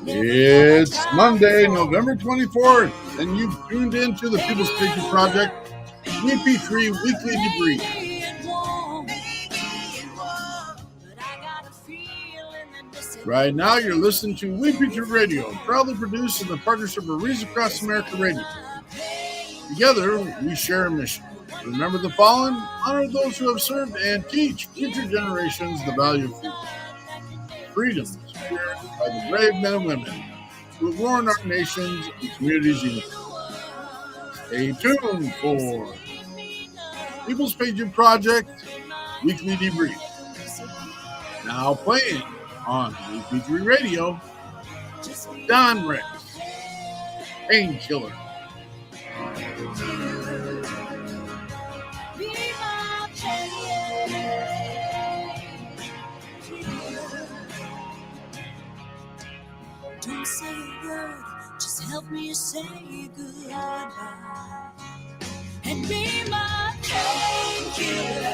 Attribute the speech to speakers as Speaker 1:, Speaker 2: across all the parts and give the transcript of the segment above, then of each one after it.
Speaker 1: It's Monday, November 24th, and you've tuned into the People's Patriot Project WeP3 Weekly Debrief. Right now, you're listening to WeP3 Radio, proudly produced in the partnership of Reason Across America Radio. Together, we share a mission. Remember the fallen, honor those who have served, and teach future generations the value of freedom. Freedom is shared by the brave men and women who have worn our nations and communities united. Stay tuned for People's Patriot Project Weekly Debrief. Now playing on WeP3 Radio, Don Rex, Painkiller.
Speaker 2: Don't say a word, just help me say goodbye. And be my painkiller,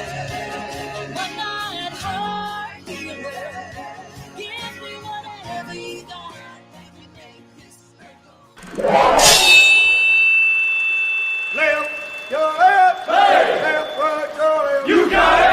Speaker 2: one night heart healer. Give me whatever you got, baby, make this
Speaker 3: Left, your left, hey. Left, right, your left. You got it!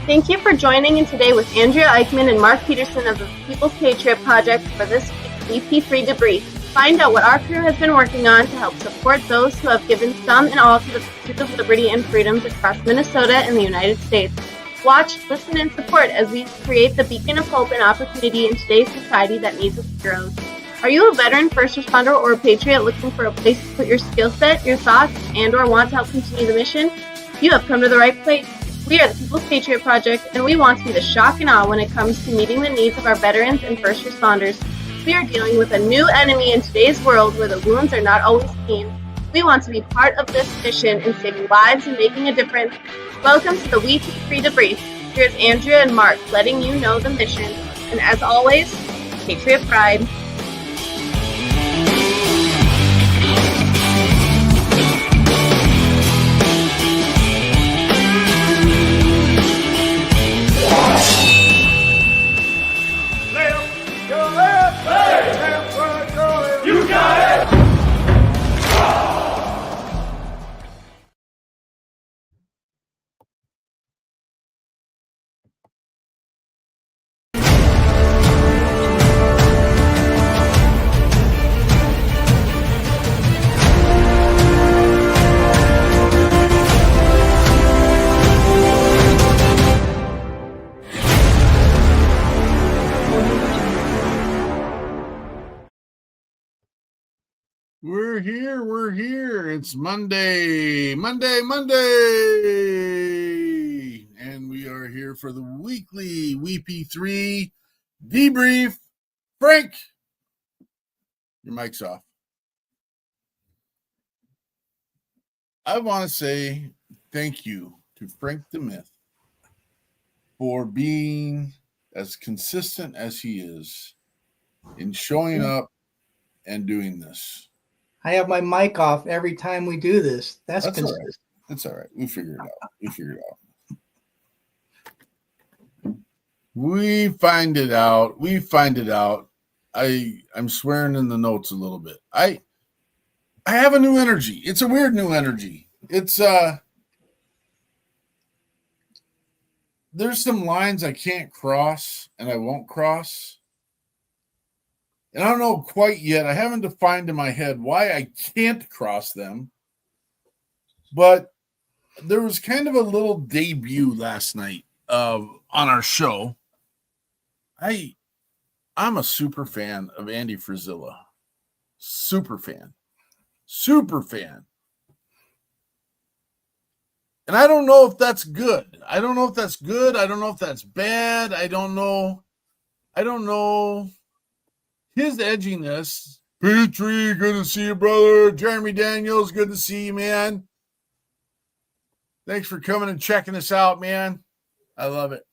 Speaker 4: Thank you for joining in today with Andrea Eichmann and Mark Peterson of the People's Patriot Project for this week's WeP3 Debrief. Find out what our crew has been working on to help support those who have given some and all to the pursuit of liberty and freedoms across Minnesota and the United States. Watch, listen, and support as we create the beacon of hope and opportunity in today's society that needs its heroes. Are you a veteran, first responder, or a patriot looking for a place to put your skill set, your thoughts, and or want to help continue the mission? You have come to the right place. We are the People's Patriot Project, and we want to be the shock and awe when it comes to meeting the needs of our veterans and first responders. We are dealing with a new enemy in today's world where the wounds are not always seen. We want to be part of this mission in saving lives and making a difference. Welcome to the WeP3 Debrief. Here's Andrea and Mark letting you know the mission. And as always, Patriot Pride.
Speaker 1: We're here. It's Monday. And we are here for the weekly WeP3 Debrief. Frank, your mic's off. I want to say thank you to Frank the Myth for being as consistent as he is in showing up and doing this.
Speaker 5: I have my mic off every time we do this. That's
Speaker 1: all right. That's all right. We figure it out. We find it out. I'm swearing in the notes a little bit. I have a new energy. It's a weird new energy. It's there's some lines I can't cross and I won't cross. And I don't know quite yet. I haven't defined in my head why I can't cross them. But there was kind of a little debut last night on our show. I'm a super fan of Andy Frisella. Super fan. And I don't know if that's good. I don't know if that's bad. I don't know his edginess. Petrie, good to see you, brother. Jeremy Daniels, good to see you, man. Thanks for coming and checking us out, man. I love it.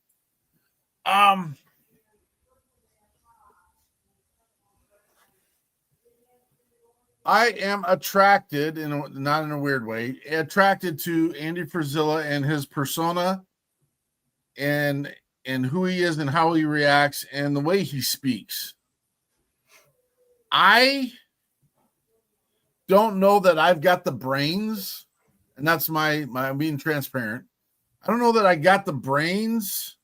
Speaker 1: I am attracted, not in a weird way, attracted to Andy Frisella and his persona and who he is and how he reacts and the way he speaks. I don't know that I've got the brains, and that's my being transparent. I don't know that I got the brains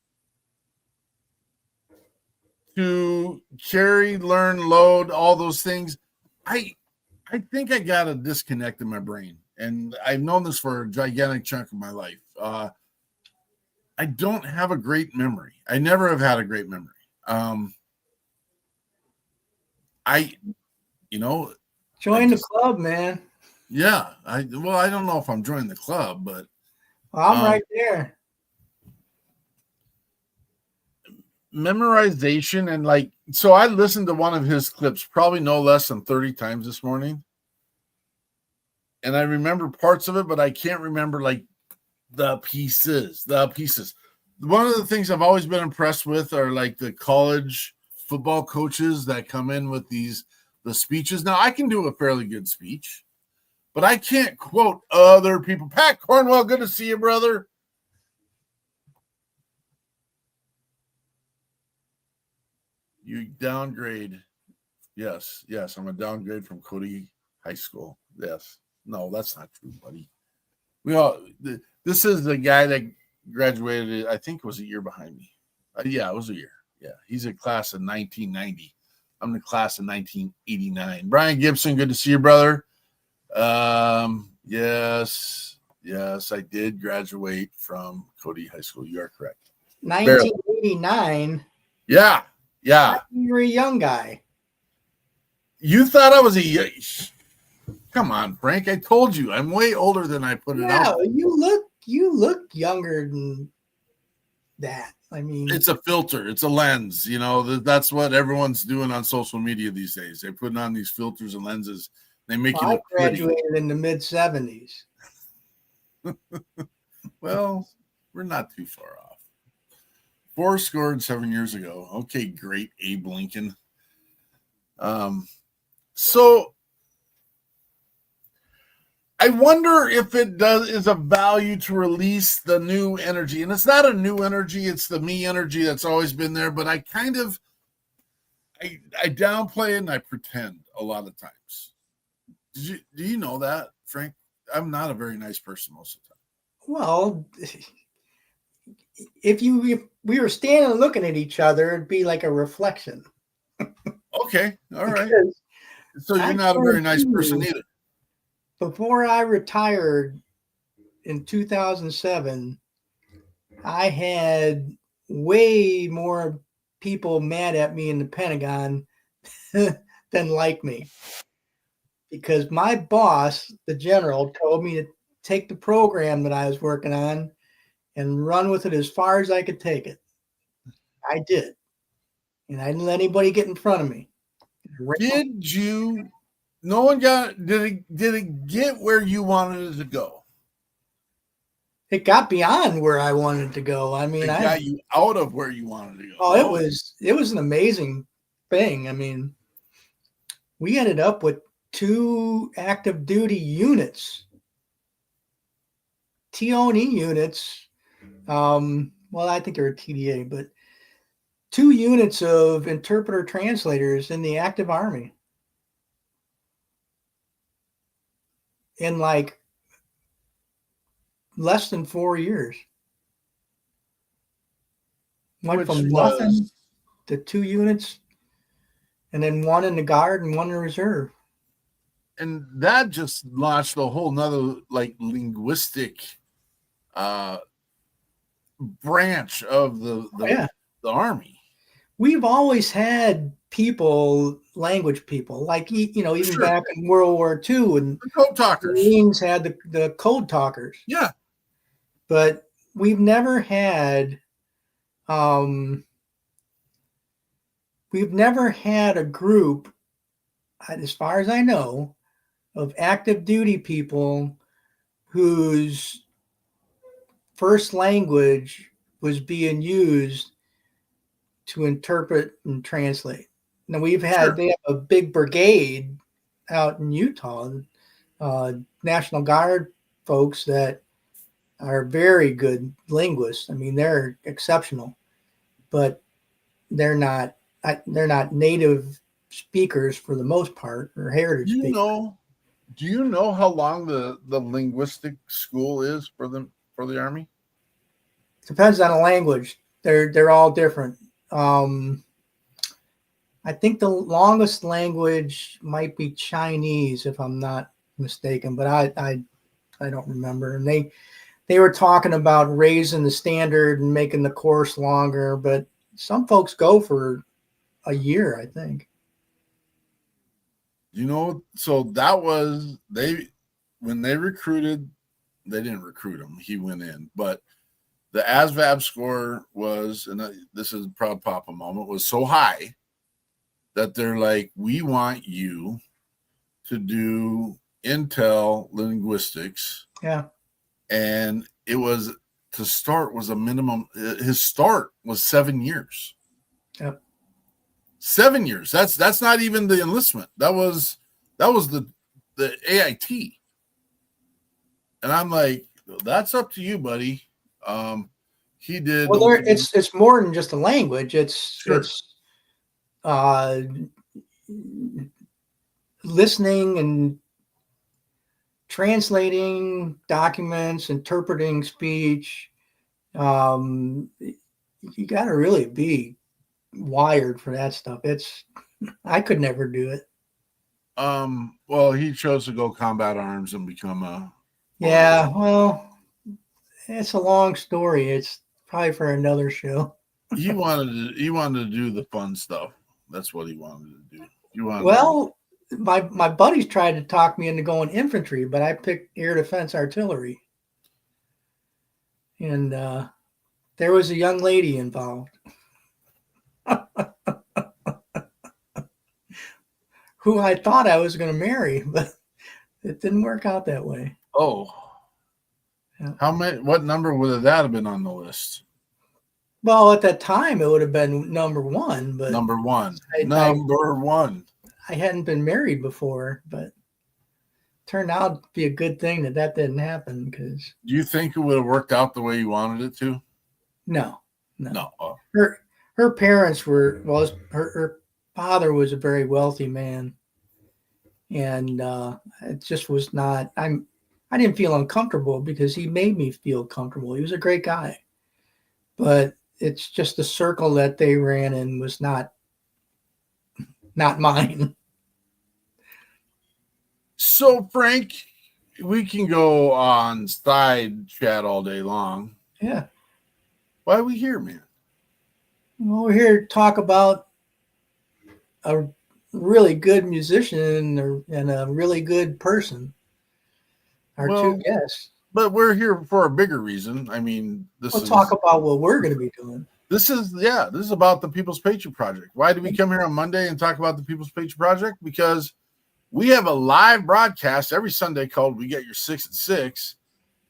Speaker 1: to carry, learn, load, all those things. I think I got a disconnect in my brain, and I've known this for a gigantic chunk of my life. I don't have a great memory. I never have had a great memory.
Speaker 5: Join the club, man.
Speaker 1: Yeah. I don't know if I'm joining the club, but
Speaker 5: I'm right there.
Speaker 1: Memorization and so I listened to one of his clips probably no less than 30 times this morning. And I remember parts of it, but I can't remember the pieces. One of the things I've always been impressed with are the college football coaches that come in with the speeches. Now I can do a fairly good speech, but I can't quote other people. Pat Cornwell, good to see you, brother. You downgrade. Yes, I'm a downgrade from Cody High School. Yes. No, that's not true, buddy. This is the guy that graduated, I think it was a year behind me. Yeah, it was a year. Yeah, he's a class of 1990. I'm the class of 1989. Brian Gibson, good to see you, brother. Yes, I did graduate from Cody High School. You are correct.
Speaker 5: 1989.
Speaker 1: Yeah.
Speaker 5: You were a young guy.
Speaker 1: You thought I was Come on, Frank. I told you I'm way older than I put it out.
Speaker 5: You look younger than that. I mean,
Speaker 1: it's a filter. It's a lens. That's what everyone's doing on social media these days. They're putting on these filters and lenses. They make you look pretty.
Speaker 5: I graduated in the mid-70s.
Speaker 1: Well, we're not too far off. 4 years ago. Okay, great, Abe Lincoln. So I wonder if it is a value to release the new energy. And it's not a new energy, it's the me energy that's always been there, but I downplay it and I pretend a lot of times. Do you know that, Frank? I'm not a very nice person most of the time.
Speaker 5: Well, if we were standing and looking at each other, it'd be like a reflection.
Speaker 1: Okay, all right. So you're not a very nice person either.
Speaker 5: Before I retired in 2007, I had way more people mad at me in the Pentagon than like me. Because my boss, the general, told me to take the program that I was working on and run with it as far as I could take it. I did. And I didn't let anybody get in front of me.
Speaker 1: Did you? No one did it get where you wanted it to go?
Speaker 5: It got beyond where I wanted to go. I mean,
Speaker 1: it got you out of where you wanted to go.
Speaker 5: Oh, it was an amazing thing. I mean, we ended up with 2 active duty units, TO&E units. Well, I think they were TDA, but 2 units of interpreter translators in the active Army. In less than 4 years. Went from nothing to 2 units and then one in the Guard and one in reserve.
Speaker 1: And that just launched a whole nother like linguistic branch of the Army.
Speaker 5: We've always had people, language people, like, you know, even
Speaker 1: Sure.
Speaker 5: back in World War II, and
Speaker 1: The code talkers.
Speaker 5: the Marines had the code talkers.
Speaker 1: Yeah.
Speaker 5: But we've never had a group, as far as I know, of active duty people whose first language was being used to interpret and translate. Now they have a big brigade out in Utah, National Guard folks that are very good linguists. I mean, they're exceptional, but they're not native speakers for the most part, or heritage speakers.
Speaker 1: Do you know how long the linguistic school is for the Army?
Speaker 5: Depends on the language. They're all different. I think the longest language might be Chinese, if I'm not mistaken, but I don't remember. And they were talking about raising the standard and making the course longer, but some folks go for a year, I think.
Speaker 1: You know, so that was when they recruited, they didn't recruit him, he went in, but the ASVAB score was, and this is a proud papa moment, was so high that they're like, we want you to do intel linguistics.
Speaker 5: Yeah.
Speaker 1: And it was, to start was a minimum, his start was 7 years.
Speaker 5: Yep.
Speaker 1: 7 years. That's not even the enlistment. That was the AIT. And I'm like, that's up to you, buddy. He did.
Speaker 5: Well, it's more than just a language. It's listening and translating documents, interpreting speech. You got to really be wired for that stuff. I could never do it.
Speaker 1: Well, he chose to go combat arms and become a.
Speaker 5: Yeah, well, it's a long story. It's probably for another show.
Speaker 1: He wanted to do the fun stuff. That's what he wanted to do.
Speaker 5: My buddies tried to talk me into going infantry, but I picked air defense artillery. And there was a young lady involved who I thought I was going to marry, but it didn't work out that way.
Speaker 1: Oh. Yeah. What number would that have been on the list?
Speaker 5: Well, at that time, it would have been number one. But
Speaker 1: number one. I
Speaker 5: hadn't been married before, but turned out to be a good thing that didn't happen. Because
Speaker 1: do you think it would have worked out the way you wanted it to?
Speaker 5: No.
Speaker 1: Oh.
Speaker 5: Her parents were, well, her father was a very wealthy man, and it just was not. I didn't feel uncomfortable because he made me feel comfortable. He was a great guy, but it's just the circle that they ran in was not mine.
Speaker 1: So, Frank, we can go on side chat all day long.
Speaker 5: Yeah.
Speaker 1: Why are we here, man?
Speaker 5: Well, we're here to talk about a really good musician and a really good person. Our two guests.
Speaker 1: But we're here for a bigger reason. I mean,
Speaker 5: we'll talk about what we're going to be doing.
Speaker 1: This is about the People's Patriot Project. Why do we come here on Monday and talk about the People's Patriot Project? Because we have a live broadcast every Sunday called We Get Your 6 at 6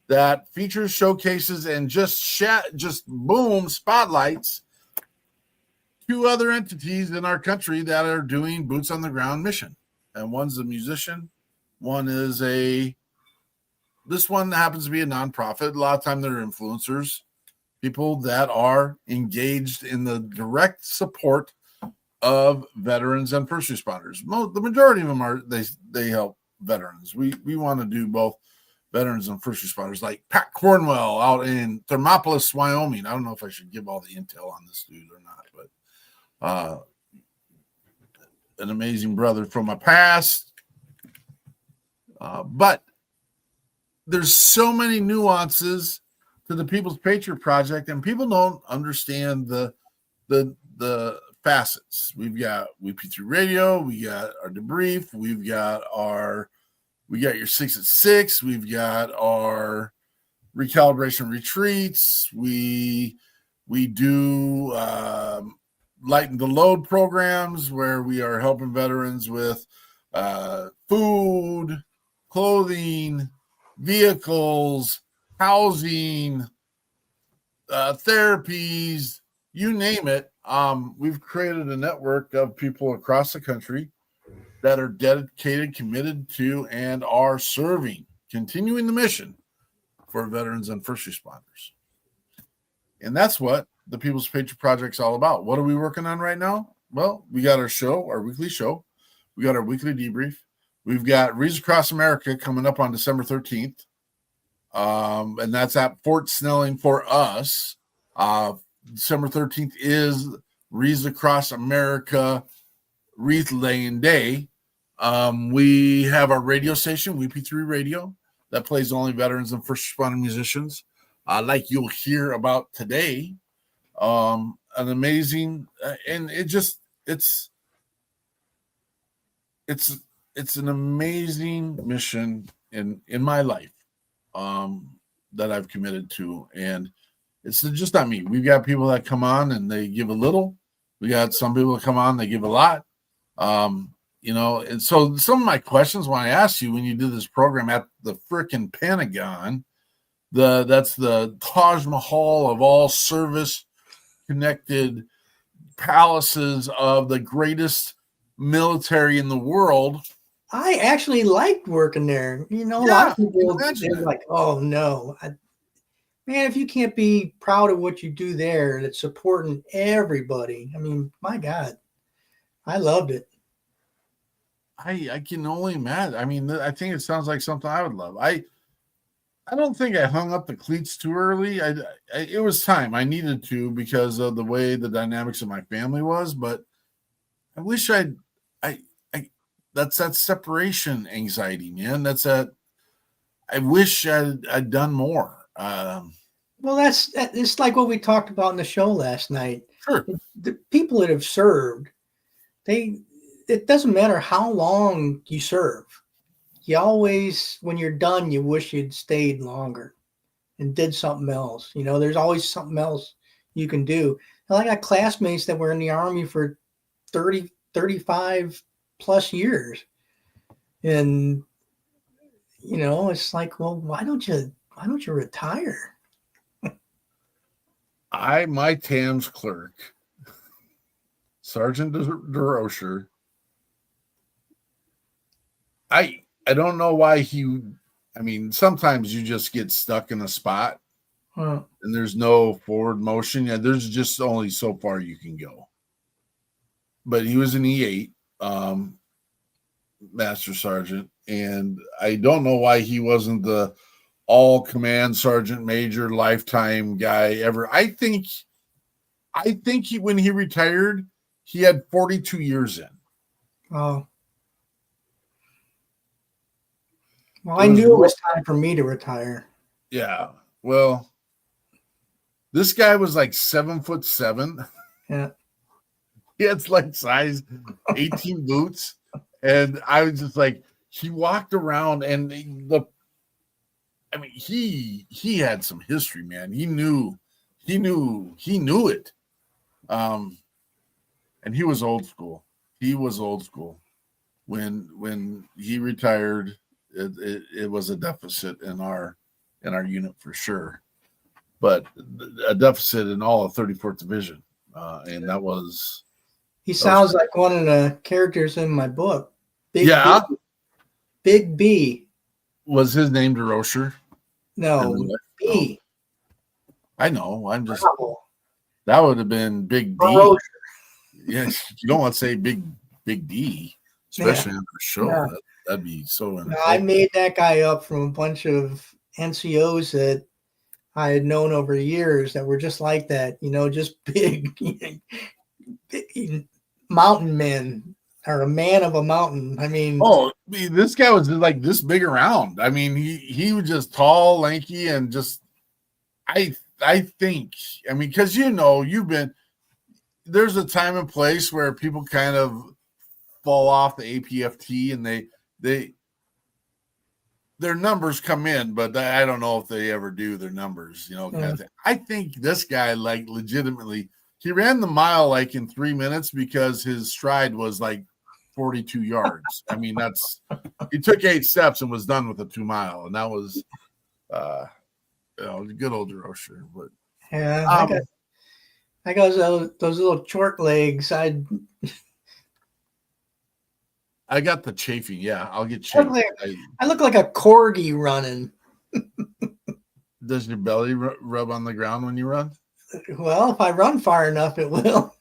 Speaker 1: that features, showcases, and just spotlights two other entities in our country that are doing boots on the ground mission. And one's a musician, one is this one happens to be a nonprofit. A lot of time they're influencers, people that are engaged in the direct support of veterans and first responders. The majority of them they help veterans. We want to do both veterans and first responders, like Pat Cornwell out in Thermopolis, Wyoming. I don't know if I should give all the intel on this dude or not, but an amazing brother from my past. But there's so many nuances to the People's Patriot Project, and people don't understand the facets. We've got WeP3 Radio, we got our Debrief, we got your 6 at 6, we've got our recalibration retreats, we do lighten the load programs where we are helping veterans with food, clothing, vehicles, housing, therapies, you name it. We've created a network of people across the country that are dedicated, committed to, and are serving, continuing the mission for veterans and first responders. And that's what the People's Patriot Project is all about. What are we working on right now? Well, we got our show, our weekly show. We got our weekly debrief. We've got Reads Across America coming up on December 13th. And that's at Fort Snelling for us. December 13th is Reads Across America Wreath Laying Day. We have our radio station, WeP3 Radio, that plays only veterans and first responder musicians, like you'll hear about today. An amazing, and it's an amazing mission in my life that I've committed to, and it's just not me. We've got people that come on and they give a little. We got some people that come on, they give a lot. And so some of my questions when I asked you when you did this program at the frickin' Pentagon, that's the Taj Mahal of all service-connected palaces of the greatest military in the world.
Speaker 5: I actually liked working there. A lot of people they're like, "Oh no, man! If you can't be proud of what you do there, that's supporting everybody. I mean, my God, I loved it."
Speaker 1: I can only imagine. I mean, I think it sounds like something I would love. I don't think I hung up the cleats too early. It was time. I needed to because of the way the dynamics of my family was. But I wish that's that separation anxiety, man. I wish I'd done more.
Speaker 5: Well, it's like what we talked about in the show last night.
Speaker 1: Sure.
Speaker 5: The people that have served, it doesn't matter how long you serve. You always, when you're done, you wish you'd stayed longer and did something else. There's always something else you can do. And I got classmates that were in the Army for 30, 35 plus years. And, it's like, well, why don't you retire?
Speaker 1: My TAMS clerk, Sergeant DeRocher, I don't know why sometimes you just get stuck in a spot and there's no forward motion. Yeah, there's just only so far you can go. But he was an E8 Master Sergeant, and I don't know why he wasn't the all command sergeant major lifetime guy ever. I think when he retired, he had 42 years in.
Speaker 5: Oh. Well, I knew it was time for me to retire.
Speaker 1: Yeah. Well, this guy was like 7'7".
Speaker 5: Yeah.
Speaker 1: He had like size 18 boots. And I was just like, he walked around and he had some history, man. He knew it. And he was old school. When he retired, it was a deficit in our unit for sure, but a deficit in all of 34th Division, and that was.
Speaker 5: He sounds like one of the characters in my book. Big B.
Speaker 1: Was his name DeRocher?
Speaker 5: No, B.
Speaker 1: I know. I'm just.
Speaker 5: Wow.
Speaker 1: That would have been Big D.
Speaker 5: DeRocher.
Speaker 1: Yes, you don't want to say Big D, especially on the show.
Speaker 5: Yeah.
Speaker 1: That'd be so.
Speaker 5: No, I made that guy up from a bunch of NCOs that I had known over the years that were just like that, just big mountain men. or a man of a mountain. I mean,
Speaker 1: this guy was like this big around. I mean, he was just tall, lanky, and just I think, I mean, because you've been, there's a time and place where people kind of fall off the APFT and their numbers come in, but I don't know if they ever do their numbers, kind of thing. I think this guy, like, legitimately, he ran the mile like in 3 minutes because his stride was like 42 yards. I mean, he took 8 steps and was done with a 2 mile, and that was good old Rocher. But
Speaker 5: yeah, I got those little short legs. I
Speaker 1: got the chafing. Yeah, I'll get chafed.
Speaker 5: I look like a corgi running.
Speaker 1: Does your belly rub on the ground when you run?
Speaker 5: Well, if I run far enough, it will.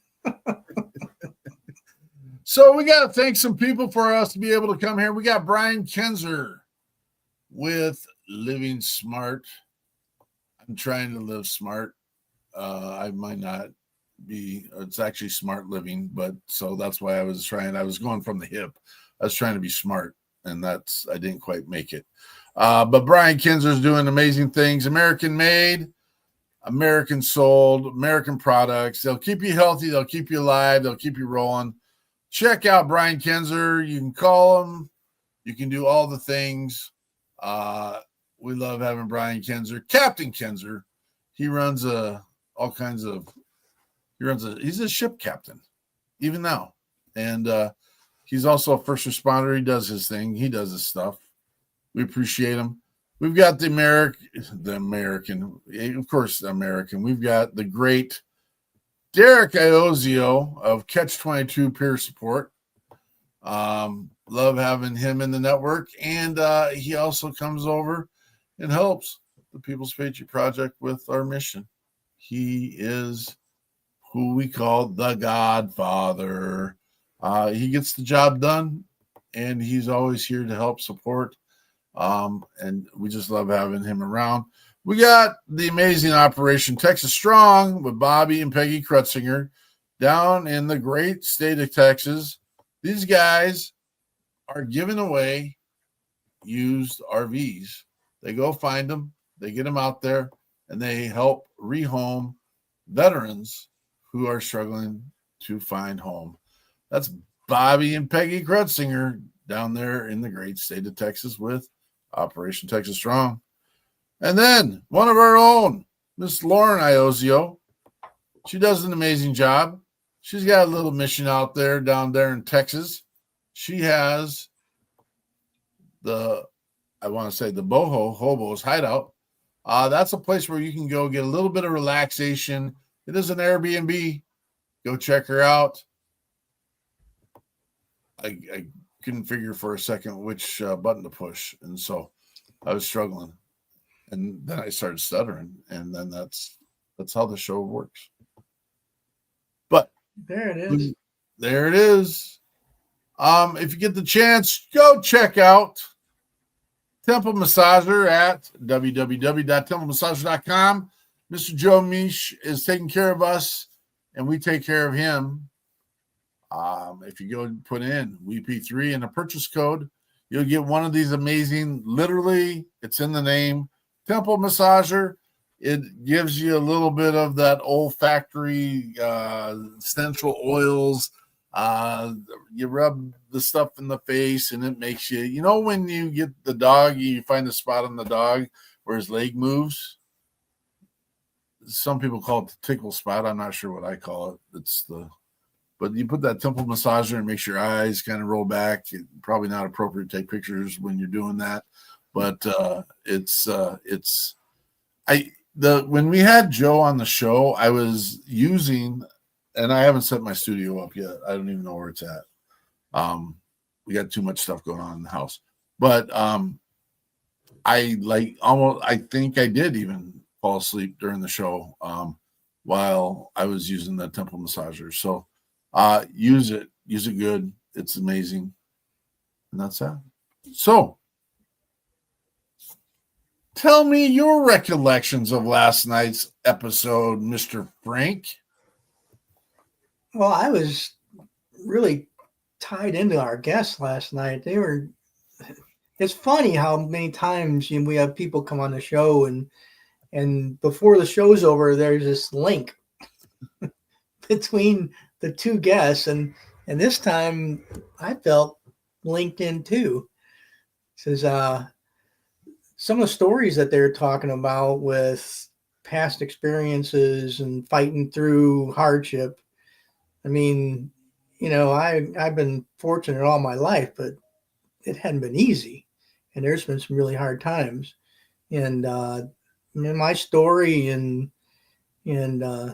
Speaker 1: So we got to thank some people for us to be able to come here. We got Brian Kinzer with Living Smart. I'm trying to live smart. I might not be, it's actually smart living, but so that's why I was going from the hip. I was trying to be smart, and I didn't quite make it. But Brian Kinzer's doing amazing things. American made, American sold, American products. They'll keep you healthy. They'll keep you alive. They'll keep you rolling. Check out Brian Kinzer. You can call him. You can do all the things. We love having Brian Kinzer. Captain Kinzer. He runs he's a ship captain, even now. And he's also a first responder. He does his thing. He does his stuff. We appreciate him. We've got the American. We've got the great Derek Iozio of Catch 22 Peer Support. Love having him in the network. And he also comes over and helps the People's Patriot Project with our mission. He is who we call the Godfather. He gets the job done, and he's always here to help support. And we just love having him around. We got the amazing Operation Texas Strong with Bobby and Peggy Krutzinger down in the great state of Texas. These guys are giving away used RVs. They go find them, they get them out there, and they help rehome veterans who are struggling to find home. That's Bobby and Peggy Krutzinger down there in the great state of Texas with Operation Texas Strong. And then one of our own, Miss Lauren Iozio. She does an amazing job. She's got a little mission out there down there in Texas. She has the Boho Hobos Hideout. That's a place where you can go get a little bit of relaxation. It is an Airbnb. Go check her out. I couldn't figure for a second which button to push, and so I was struggling. And then I started stuttering, and then that's how the show works. But
Speaker 5: there it is.
Speaker 1: There it is. If you get the chance, go check out Temple Massager at www.templemassager.com. Mr. Joe Misch is taking care of us, and we take care of him. If you go and put in WeP3 in a purchase code, you'll get one of these amazing, literally, it's in the name, Temple Massager. It gives you a little bit of that olfactory essential oils. You rub the stuff in the face, and it makes you, when you get the dog, you find a spot on the dog where his leg moves. Some people call it the tickle spot. I'm not sure what I call it. But you put that Temple Massager and makes your eyes kind of roll back. It's probably not appropriate to take pictures when you're doing that, but when we had Joe on the show, I was using, and I haven't set my studio up yet. I don't even know where it's at. We got too much stuff going on in the house, but I think I did even fall asleep during the show while I was using the Temple Massager. So use it good. It's amazing. And that's that. So tell me your recollections of last night's episode, Mr. Frank.
Speaker 5: Well, I was really tied into our guests last night. It's funny how many times we have people come on the show and before the show's over, there's this link between the two guests. And this time I felt linked in too. Says, some of the stories that they're talking about with past experiences and fighting through hardship. I mean, I've been fortunate all my life, but it hadn't been easy. And there's been some really hard times. And my story and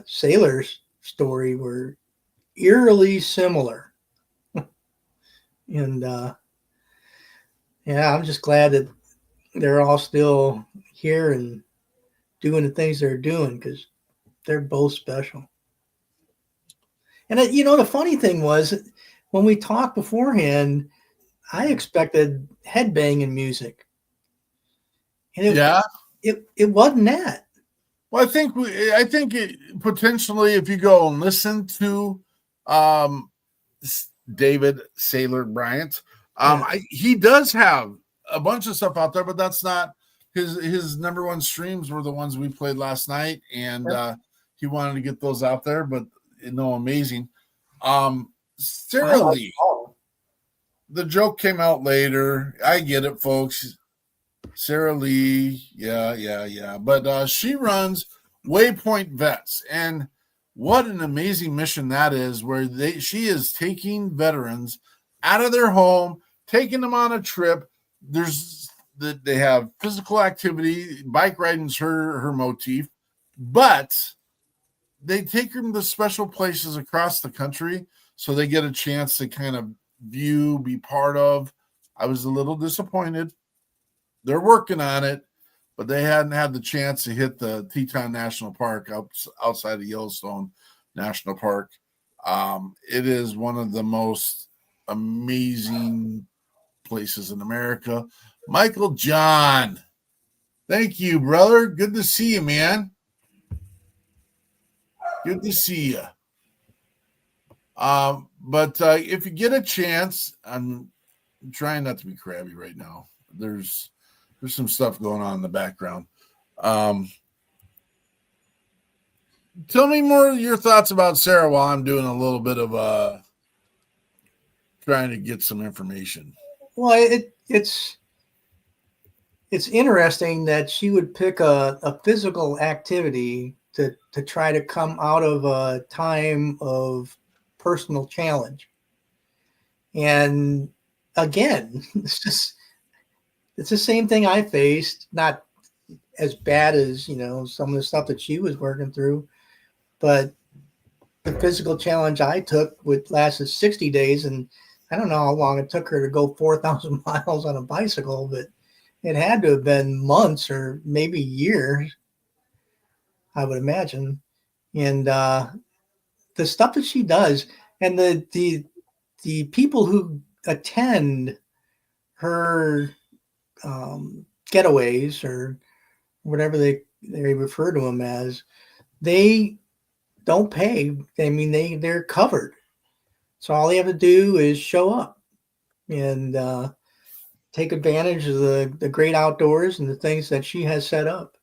Speaker 5: Sailor's story were eerily similar. And yeah, I'm just glad that they're all still here and doing the things they're doing because they're both special. And the funny thing was when we talked beforehand, I expected headbanging music, and it wasn't that.
Speaker 1: Well, I think it, potentially if you go and listen to David Sailor Bryant, he does have a bunch of stuff out there, but that's not his number one streams were the ones we played last night, and he wanted to get those out there. But amazing. Sarah Lee, the joke came out later. I get it, folks. Sarah Lee, yeah. But she runs Waypoint Vets, and what an amazing mission that is, where she is taking veterans out of their home, taking them on a trip. They have physical activity, bike riding's her motif, but they take them to special places across the country so they get a chance to kind of view, be part of. I was a little disappointed. They're working on it, but they hadn't had the chance to hit the Teton National Park outside of Yellowstone National Park. It is one of the most amazing places in America. Michael John, thank you, brother. Good to see you, man. Good to see you. But if you get a chance, I'm trying not to be crabby right now. There's some stuff going on in the background. Tell me more of your thoughts about Sarah while I'm doing a little bit of trying to get some information.
Speaker 5: Well, it's interesting that she would pick a physical activity to try to come out of a time of personal challenge. And again, it's the same thing I faced, not as bad as, some of the stuff that she was working through, but the physical challenge I took lasted 60 days. And I don't know how long it took her to go 4,000 miles on a bicycle, but it had to have been months or maybe years, I would imagine. And the stuff that she does and the people who attend her getaways or whatever they refer to them as, they don't pay. I mean, they're covered. So all they have to do is show up and take advantage of the great outdoors and the things that she has set up.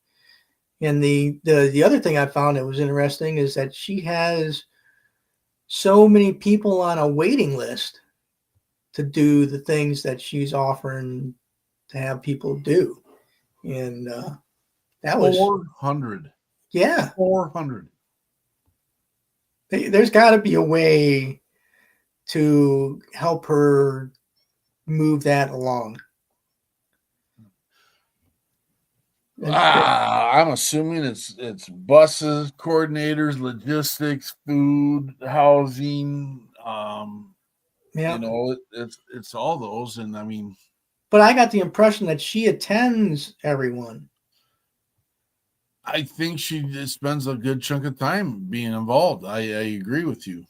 Speaker 5: And the other thing I found that was interesting is that she has so many people on a waiting list to do the things that she's offering to have people do. And that was
Speaker 1: 400.
Speaker 5: Yeah.
Speaker 1: 400.
Speaker 5: There's got to be a way to help her move that along.
Speaker 1: I'm assuming it's buses, coordinators, logistics, food, housing. It's all those, and I mean.
Speaker 5: But I got the impression that she attends everyone.
Speaker 1: I think she just spends a good chunk of time being involved. I agree with you.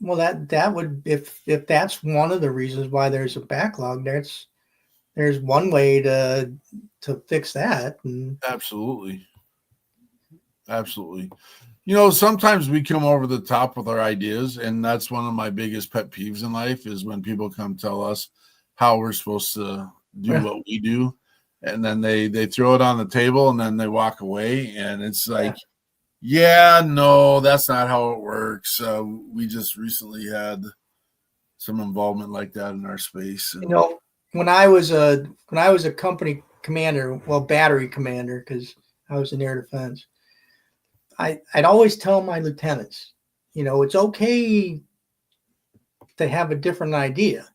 Speaker 5: Well, that would, if that's one of the reasons why there's a backlog, there's one way to fix that. And
Speaker 1: Absolutely. Sometimes we come over the top with our ideas, and that's one of my biggest pet peeves in life is when people come tell us how we're supposed to do what we do, and then they throw it on the table and then they walk away, and it's like, no, that's not how it works. We just recently had some involvement like that in our space. And,
Speaker 5: when I was a company commander, battery commander, because I was in air defense, I'd always tell my lieutenants, it's okay to have a different idea,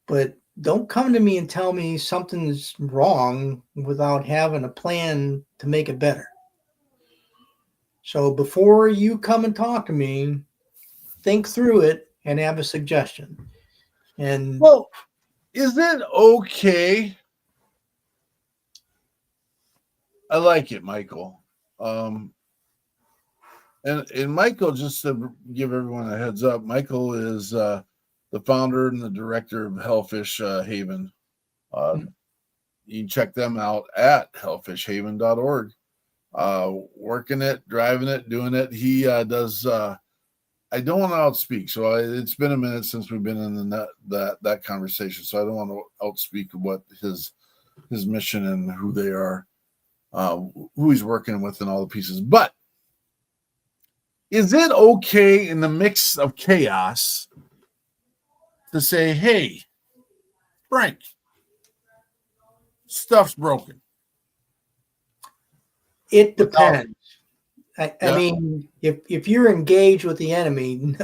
Speaker 5: but don't come to me and tell me something's wrong without having a plan to make it better. So before you come and talk to me, think through it and have a suggestion. And
Speaker 1: is it okay? I like it, Michael. And Michael, just to give everyone a heads up, Michael is the founder and the director of Hellfish Haven. You can check them out at hellfishhaven.org. Working it, driving it, doing it. He does. I don't want to outspeak, so it's been a minute since we've been in that conversation, so I don't want to outspeak what his mission and who they are, who he's working with, and all the pieces. But is it okay in the mix of chaos to say, "Hey, Frank, stuff's broken"?
Speaker 5: It depends. I mean, if you're engaged with the enemy,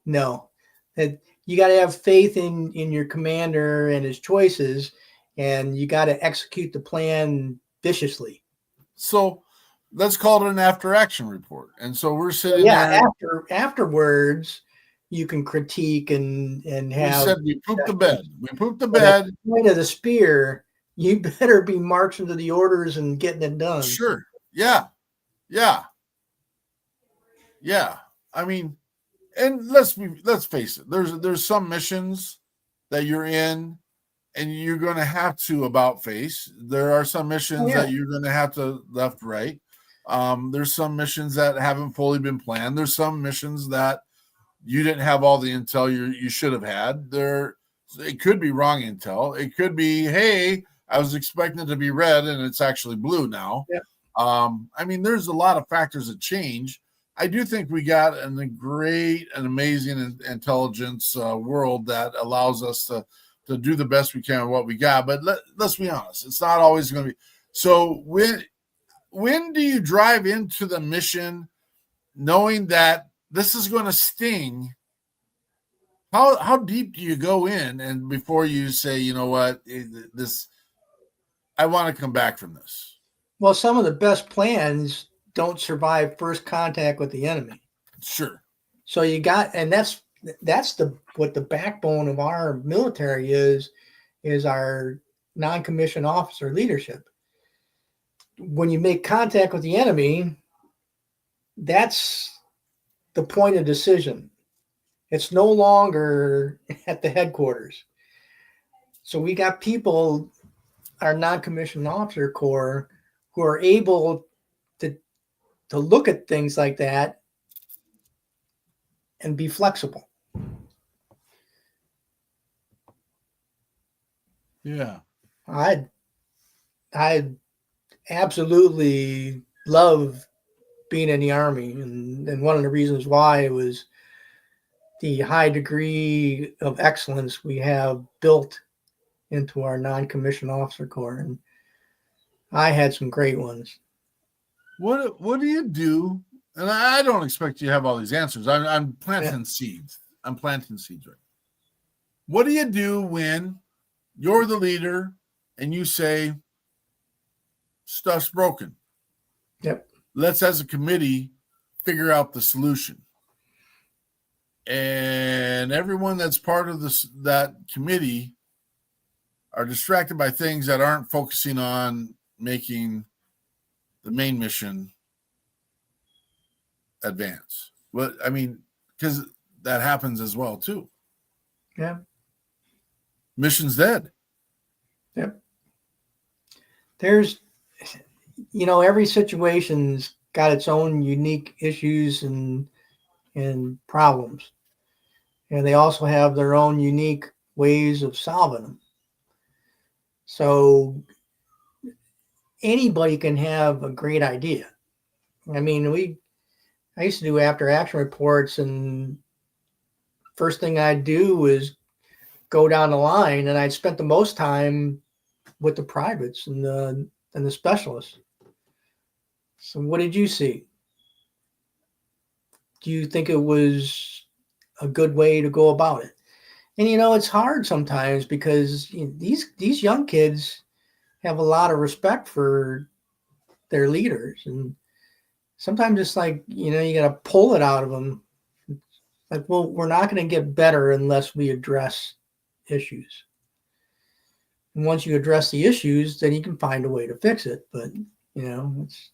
Speaker 5: no. You got to have faith in your commander and his choices, and you got to execute the plan viciously.
Speaker 1: So let's call it an after-action report. And so we're sitting there.
Speaker 5: Afterwards, you can critique and have.
Speaker 1: We said we pooped the bed. We pooped the bed.
Speaker 5: At the point of the spear, you better be marching to the orders and getting it done.
Speaker 1: Sure. Yeah. I mean, and let's face it. There's some missions that you're in and you're going to have to about face. There are some missions that you're going to have to left, right. There's some missions that haven't fully been planned. There's some missions that you didn't have all the intel you should have had. It could be wrong intel. It could be, hey, I was expecting it to be red and it's actually blue now. Yeah. I mean, there's a lot of factors that change. I do think we got a great and amazing intelligence world that allows us to do the best we can with what we got. But let's be honest, it's not always going to be. So when do you drive into the mission knowing that this is going to sting? How deep do you go in and before you say, you know what, I want to come back from this?
Speaker 5: Well, some of the best plans don't survive first contact with the enemy.
Speaker 1: Sure.
Speaker 5: So you got, and that's what the backbone of our military is our non-commissioned officer leadership. When you make contact with the enemy, that's the point of decision. It's no longer at the headquarters. So we got people, our non-commissioned officer corps, who are able to look at things like that and be flexible.
Speaker 1: Yeah.
Speaker 5: I absolutely love being in the Army, and one of the reasons why was the high degree of excellence we have built into our non-commissioned officer corps, and I had some great ones.
Speaker 1: What do you do? And I don't expect you to have all these answers. I'm planting seeds. I'm planting seeds right now. What do you do when you're the leader and you say stuff's broken?
Speaker 5: Yep.
Speaker 1: Let's, as a committee, figure out the solution. And everyone that's part of that committee are distracted by things that aren't focusing on making the main mission advance. Well, I mean, because that happens as well too.
Speaker 5: Yeah.
Speaker 1: Mission's dead.
Speaker 5: Yep. There's, every situation's got its own unique issues and problems. And they also have their own unique ways of solving them. So anybody can have a great idea. I mean, I used to do after action reports, and first thing I'd do is go down the line, and I'd spent the most time with the privates and the specialists. So what did you see? Do you think it was a good way to go about it? And it's hard sometimes because these young kids have a lot of respect for their leaders, and sometimes it's like you got to pull it out of them. Like, well, we're not going to get better unless we address issues. And once you address the issues, then you can find a way to fix it. But it's.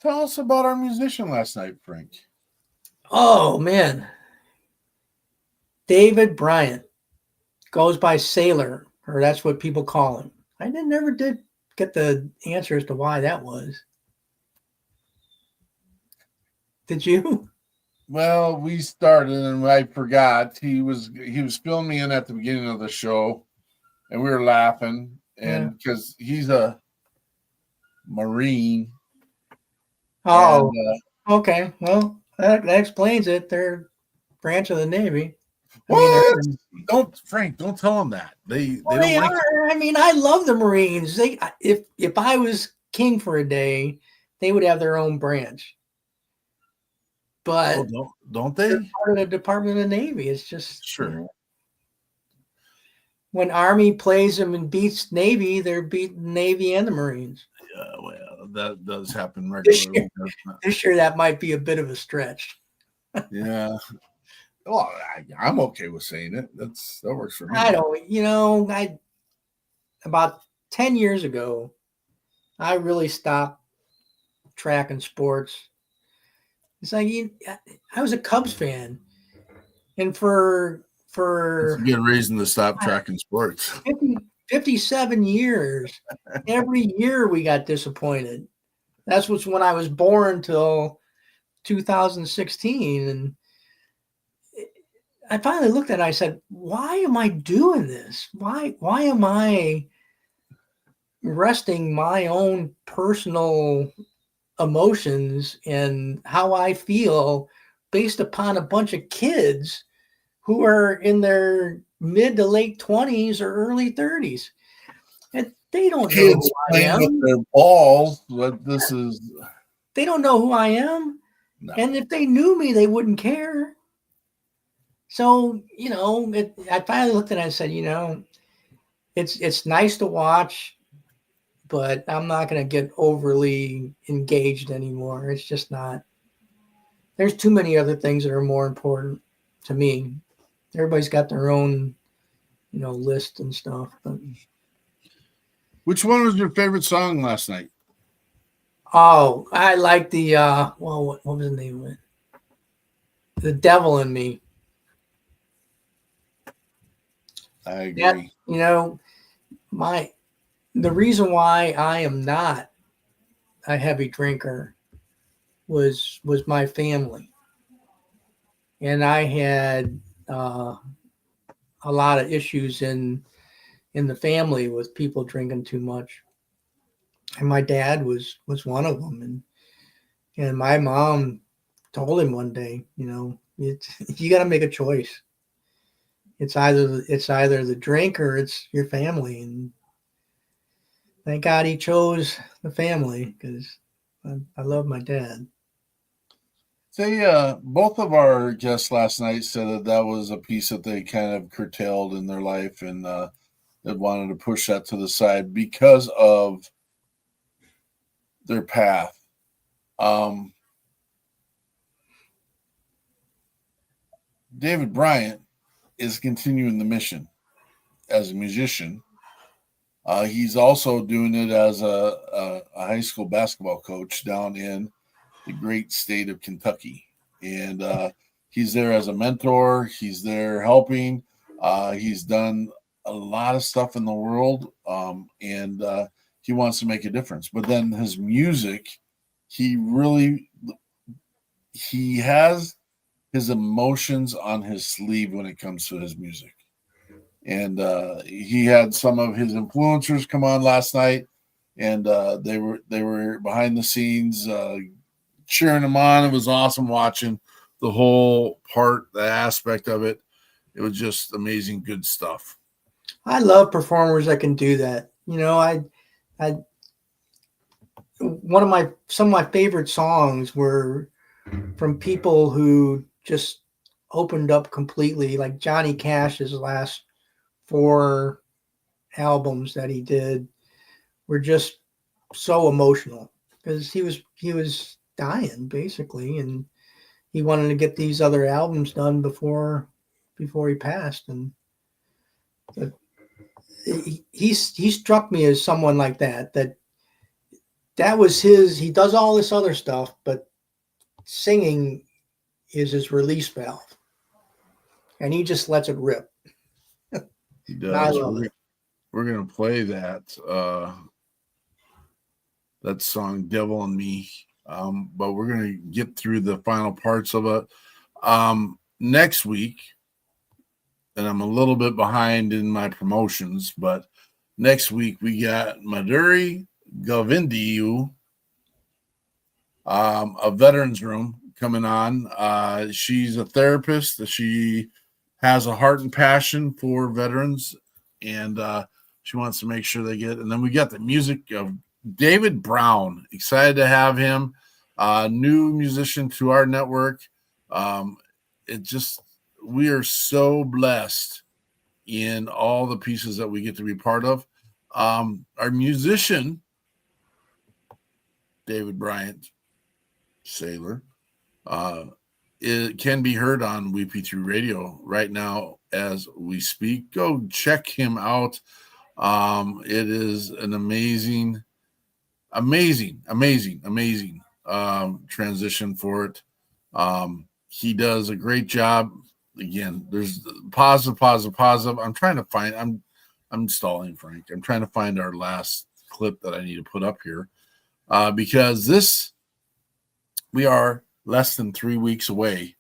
Speaker 1: Tell us about our musician last night, Frank.
Speaker 5: Oh man, David Bryant goes by Sailor, or that's what people call him. I never did get the answer as to why that was. Did you?
Speaker 1: Well, we started and I forgot. He was filling me in at the beginning of the show, and we were laughing, and because he's a Marine.
Speaker 5: Oh, okay. Well, that explains it. They're branch of the Navy.
Speaker 1: What? Don't tell them that. They don't like
Speaker 5: are. I mean, I love the Marines. If I was king for a day, they would have their own branch. But
Speaker 1: don't they?
Speaker 5: They're part of the Department of the Navy. It's just
Speaker 1: sure.
Speaker 5: When Army plays them and beats Navy, they're beating Navy and the Marines.
Speaker 1: Yeah, well, that does happen regularly.
Speaker 5: This year, that might be a bit of a stretch.
Speaker 1: Yeah. Well, I'm okay with saying it. That works for me.
Speaker 5: I don't. About 10 years ago, I really stopped track and sports. It's like I was a Cubs fan, and for
Speaker 1: that's a good reason to stop tracking sports.
Speaker 5: 57 years, every year we got disappointed. That's what's when I was born till 2016, and I finally looked at it. I said, "Why am I doing this? Why am I resting my own personal emotions and how I feel based upon a bunch of kids who are in their mid to late 20s or early 30s. And they don't know who I am.
Speaker 1: With their balls, but this is...
Speaker 5: They don't know who I am. No. And if they knew me, they wouldn't care. So, I finally looked at it and I said, it's nice to watch, but I'm not going to get overly engaged anymore. It's just not. There's too many other things that are more important to me. Everybody's got their own, list and stuff. But
Speaker 1: which one was your favorite song last night?
Speaker 5: Oh, I like the what was the name of it? The Devil in Me.
Speaker 1: I agree.
Speaker 5: That, the reason why I am not a heavy drinker was my family. And I had a lot of issues in the family with people drinking too much. And my dad was one of them. And my mom told him one day, you got to make a choice. It's either the drink or it's your family. And thank God he chose the family because I love my dad.
Speaker 1: Both of our guests last night said that was a piece that they kind of curtailed in their life and they wanted to push that to the side because of their path. David Bryant is continuing the mission as a musician. He's also doing it as a high school basketball coach down in the great state of Kentucky. And he's there as a mentor. He's there helping. He's done a lot of stuff in the world. And he wants to make a difference. But then his music, he has his emotions on his sleeve when it comes to his music. And he had some of his influencers come on last night, and they were behind the scenes cheering him on. It was awesome watching the whole part, the aspect of it. It was just amazing, good stuff.
Speaker 5: I love performers that can do that. You know, some of my favorite songs were from people who just opened up completely, like Johnny Cash's last 4 albums that he did were just so emotional because he was dying basically, and he wanted to get these other albums done before he passed. And he struck me as someone like that was his. He does all this other stuff, but singing is his release valve, and he just lets it rip.
Speaker 1: He does.
Speaker 5: I love it.
Speaker 1: We're gonna play that song "Devil and Me," but we're gonna get through the final parts of it next week. And I'm a little bit behind in my promotions, but next week we got Madhuri Govindiyu, a Veterans Room coming on. She's a therapist. She has a heart and passion for veterans, and she wants to make sure they get. And then we got the music of David Brown. Excited to have him, new musician to our network. We are so blessed in all the pieces that we get to be part of. Our musician, David Bryant Saylor, it can be heard on WeP3 Radio right now as we speak. Go check him out. It is an amazing transition for it. He does a great job. Again, there's positive. I'm stalling, Frank. I'm trying to find our last clip that I need to put up here because we are less than 3 weeks away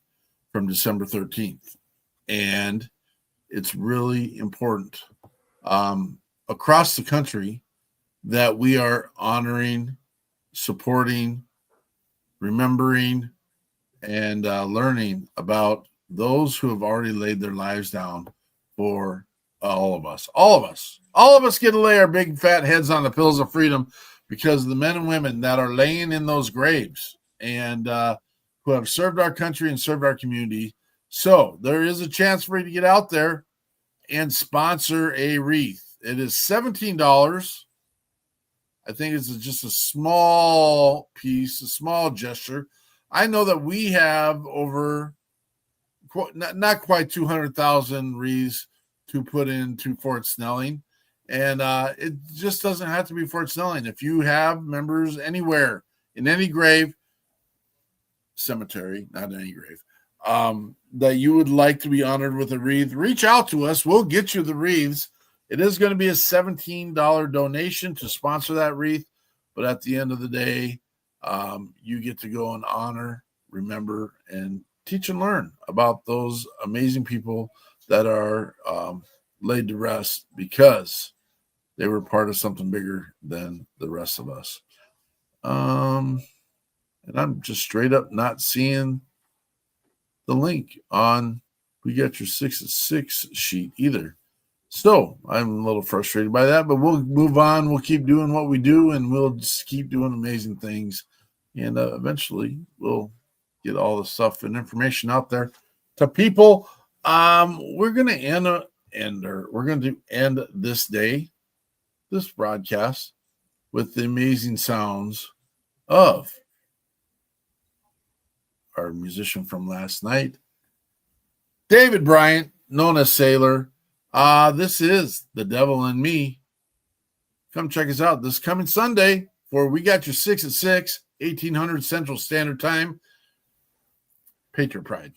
Speaker 1: from December 13th, and it's really important across the country that we are honoring, supporting, remembering, and learning about those who have already laid their lives down for all of us. All of us get to lay our big fat heads on the pillows of freedom because of the men and women that are laying in those graves and who have served our country and served our community. So there is a chance for you to get out there and sponsor a wreath. It is $17. I think it's just a small piece, a small gesture. I know that we have over not quite 200,000 wreaths to put into Fort Snelling. And it just doesn't have to be Fort Snelling. If you have members anywhere in any grave, cemetery, not any grave, that you would like to be honored with a wreath, reach out to us. We'll get you the wreaths. It is going to be a $17 donation to sponsor that wreath. But at the end of the day, you get to go and honor, remember, and teach and learn about those amazing people that are laid to rest because they were part of something bigger than the rest of us. And I'm just straight up not seeing the link on We Got Your 6 at 6 sheet either. So I'm a little frustrated by that, but we'll move on. We'll keep doing what we do, and we'll just keep doing amazing things. And eventually we'll get all the stuff and information out there to people. We're going to end this broadcast with the amazing sounds of our musician from last night, David Bryant, known as Saylor. This is The Devil and Me. Come check us out this coming Sunday for We Got Your 6 at 6, 1800 Central Standard Time. Patriot Pride.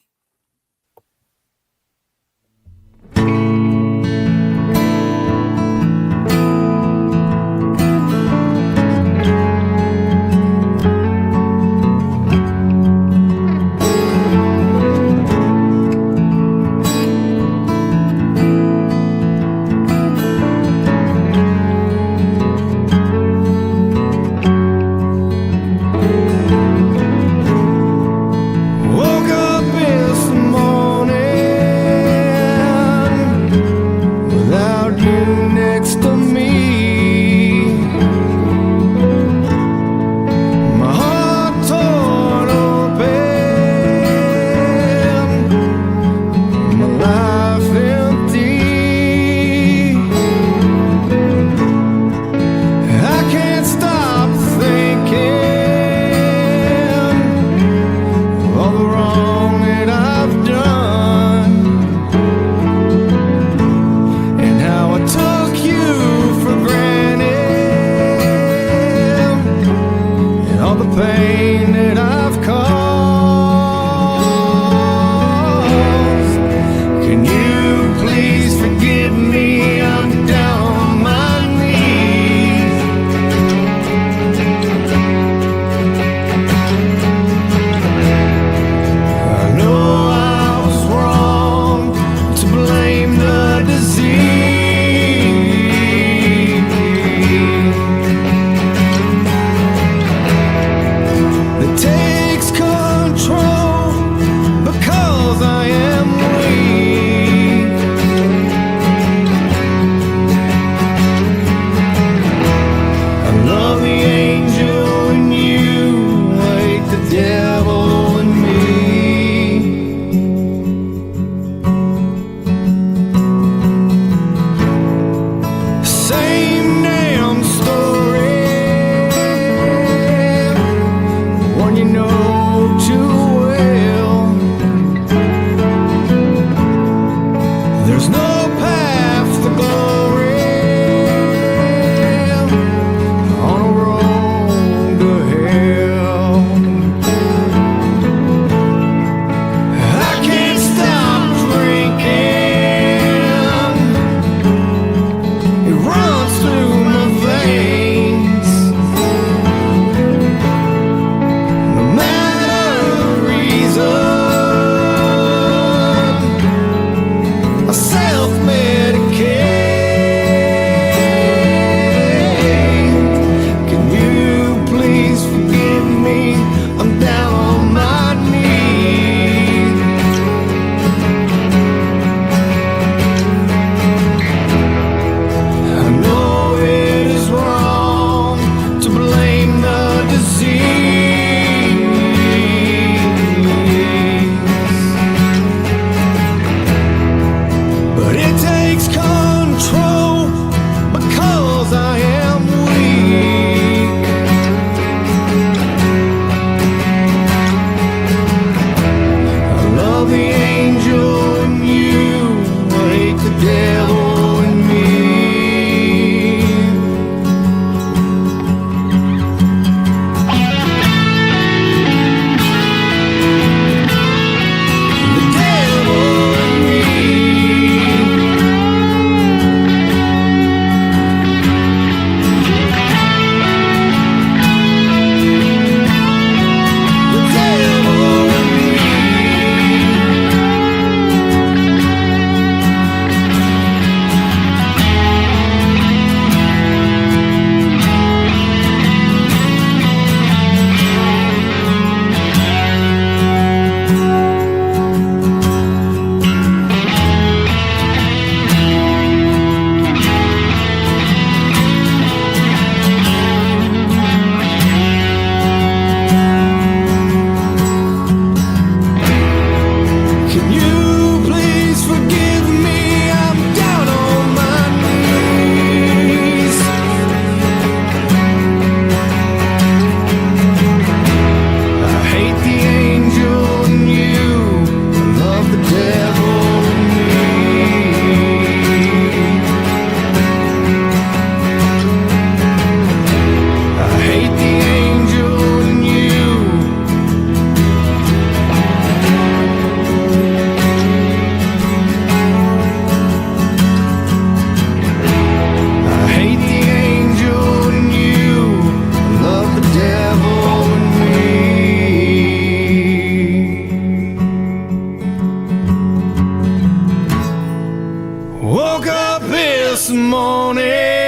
Speaker 3: this morning.